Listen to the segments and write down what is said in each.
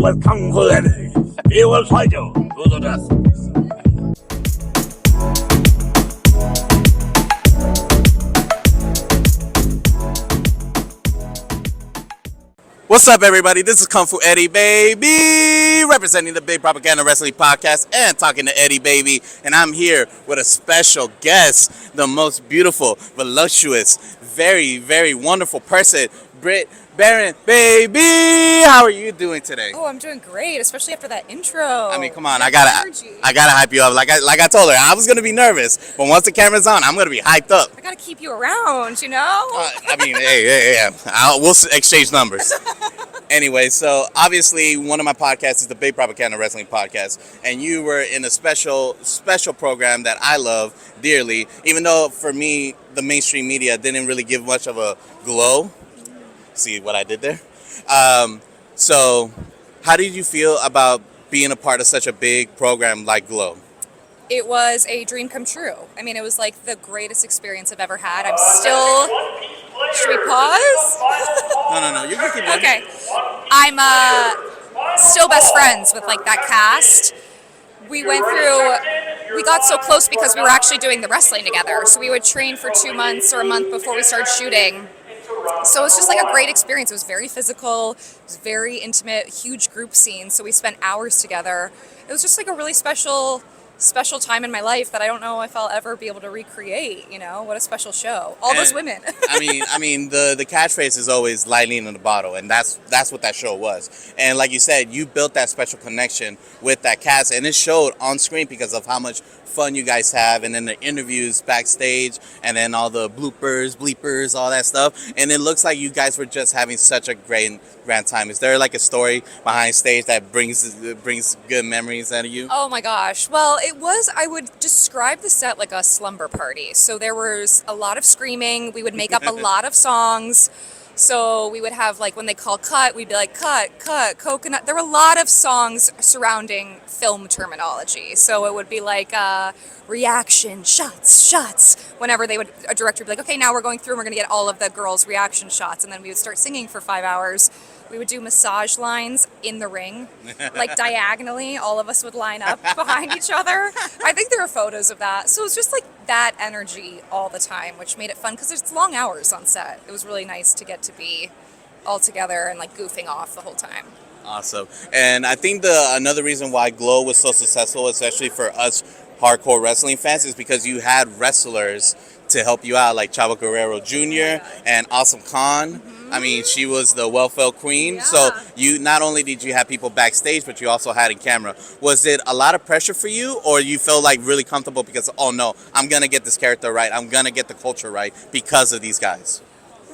with Kung Fu Eddy. He will fight you to the death. What's up, everybody? This is Kung Fu Eddy, baby, representing the Big Propaganda Wrestling Podcast and talking to Eddy, baby. And I'm here with a special guest, the most beautiful, voluptuous, very, very wonderful person, Britt, baby. How are you doing today? Oh, I'm doing great, especially after that intro. I mean, come on, I gotta hype you up. Like I told her, I was gonna be nervous, but once the camera's on, I'm gonna be hyped up. I gotta keep you around, you know. I mean, hey, we'll exchange numbers. Anyway, so obviously one of my podcasts is the Big Propaganda Wrestling Podcast, and you were in a special program that I love dearly, even though for me the mainstream media didn't really give much of a glow. See what I did there? So how did you feel about being a part of such a big program like Glow? It was a dream come true. I mean, it was like the greatest experience I've ever had. I'm still... Should we pause? No. You can keep going. Okay. I'm still best friends with like that cast. We got so close because we were actually doing the wrestling together. So we would train for 2 months or a month before we started shooting. So it was just like a great experience. It was very physical, it was very intimate, huge group scene. So we spent hours together. It was just like a really special time in my life that I don't know if I'll ever be able to recreate. You know, what a special show. All those women. I mean, the catchphrase is always lightning in the bottle, and that's what that show was. And like you said, you built that special connection with that cast, and it showed on screen because of how much fun you guys have, and then the interviews backstage, and then all the bloopers, bleepers, all that stuff. And it looks like you guys were just having such a grand time. Is there like a story behind stage that brings good memories out of you? Oh my gosh. Well, I would describe the set like a slumber party. So there was a lot of screaming. We would make up a lot of songs. So we would have, like, when they call cut, we'd be like, cut, coconut. There were a lot of songs surrounding film terminology. So it would be like reaction, shots. Whenever a director would be like, okay, now we're going through and we're going to get all of the girls' reaction shots. And then we would start singing for 5 hours. We would do massage lines in the ring, like diagonally. All of us would line up behind each other. I think there are photos of that. So it was just like that energy all the time, which made it fun because there's long hours on set. It was really nice to get to be all together and like goofing off the whole time. Awesome. And I think another reason why Glow was so successful, especially for us hardcore wrestling fans, is because you had wrestlers to help you out, like Chavo Guerrero Jr. and Awesome Khan. Mm-hmm. I mean, she was the well-felt queen. Yeah. So you not only did you have people backstage, but you also had in camera. Was it a lot of pressure for you, or you felt like really comfortable because, oh no, I'm gonna get this character right, I'm gonna get the culture right because of these guys?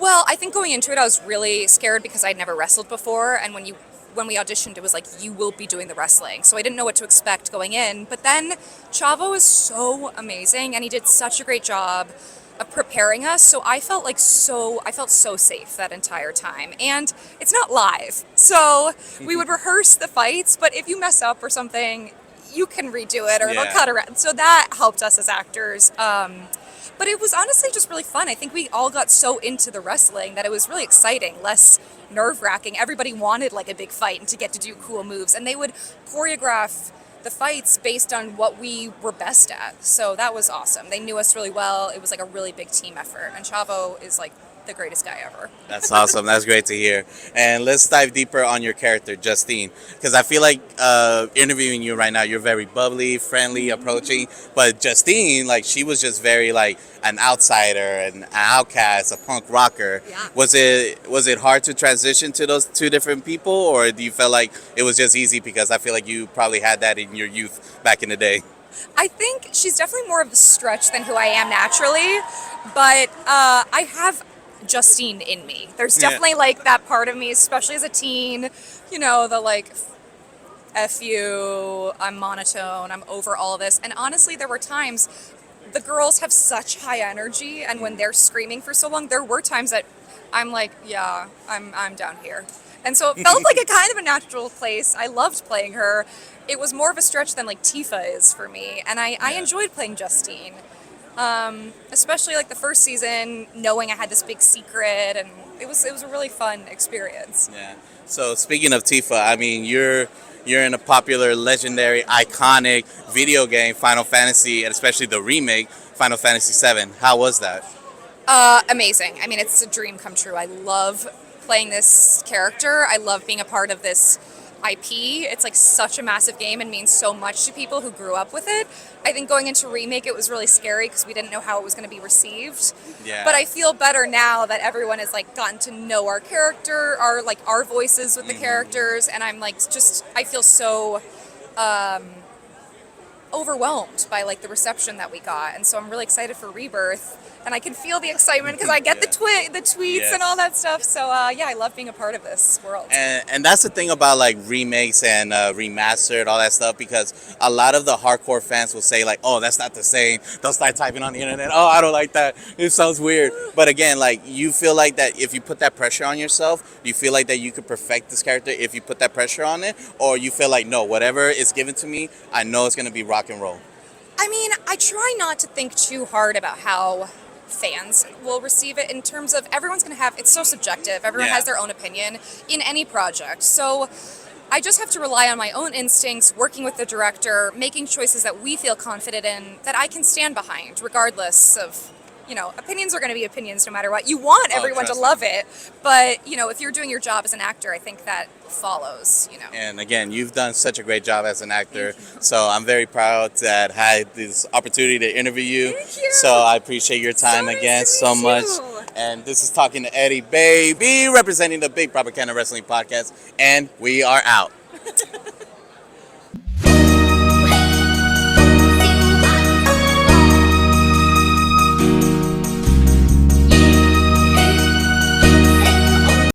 Well, I think going into it, I was really scared because I'd never wrestled before, and when we auditioned, it was like, you will be doing the wrestling. So I didn't know what to expect going in. But then Chavo is so amazing, and he did such a great job of preparing us. So I felt so safe that entire time. And it's not live. So we would rehearse the fights, but if you mess up or something, you can redo it or it'll cut around. So that helped us as actors. But it was honestly just really fun. I think we all got so into the wrestling that it was really exciting, less nerve-wracking. Everybody wanted like a big fight and to get to do cool moves. And they would choreograph the fights based on what we were best at. So that was awesome. They knew us really well. It was like a really big team effort. And Chavo is like the greatest guy ever. That's awesome. That's great to hear. And let's dive deeper on your character, Justine, because I feel like interviewing you right now, you're very bubbly, friendly, approaching. But Justine, like, she was just very like an outsider, an outcast, a punk rocker. Yeah. Was it hard to transition to those two different people, or do you feel like it was just easy because I feel like you probably had that in your youth back in the day? I think she's definitely more of a stretch than who I am naturally, but I have Justine in me. There's definitely like that part of me, especially as a teen, you know, the like, F you, I'm monotone, I'm over all this. And honestly, there were times the girls have such high energy, and when they're screaming for so long, there were times that I'm like, yeah, I'm down here. And so it felt like a kind of a natural place. I loved playing her. It was more of a stretch than like Tifa is for me. And I enjoyed playing Justine. Especially like the first season, knowing I had this big secret, and it was a really fun experience. Yeah. So speaking of Tifa, I mean, you're in a popular, legendary, iconic video game, Final Fantasy, and especially the remake, Final Fantasy VII. How was that? Amazing. I mean, it's a dream come true. I love playing this character. I love being a part of this IP. It's like such a massive game and means so much to people who grew up with it. I think going into remake, it was really scary because we didn't know how it was going to be received. Yeah. But I feel better now that everyone has like gotten to know our character, our voices with the characters, and I'm like I feel so overwhelmed by like the reception that we got, and so I'm really excited for Rebirth, and I can feel the excitement because I get the tweets Yes. and all that stuff. So yeah, I love being a part of this world. And that's the thing about like remakes and remastered, all that stuff, because a lot of the hardcore fans will say like, oh, that's not the same. They'll start typing on the internet, oh, I don't like that. It sounds weird. But again, like, you feel like that if you put that pressure on yourself, do you feel like that you could perfect this character if you put that pressure on it? Or you feel like, no, whatever is given to me, I know it's going to be rock and roll? I mean, I try not to think too hard about how fans will receive it in terms of everyone's going to have, it's so subjective. Everyone Yeah. has their own opinion in any project. So I just have to rely on my own instincts, working with the director, making choices that we feel confident in, that I can stand behind, regardless of, opinions are going to be opinions no matter what. You want everyone to trust love it, but, if you're doing your job as an actor, I think that follows. And again, you've done such a great job as an actor. So I'm very proud that I had this opportunity to interview you. Thank you. So I appreciate your time nice again to so meet much. you. And this is Talking to Eddy, baby, representing the Big Propaganda Wrestling Podcast. And we are out.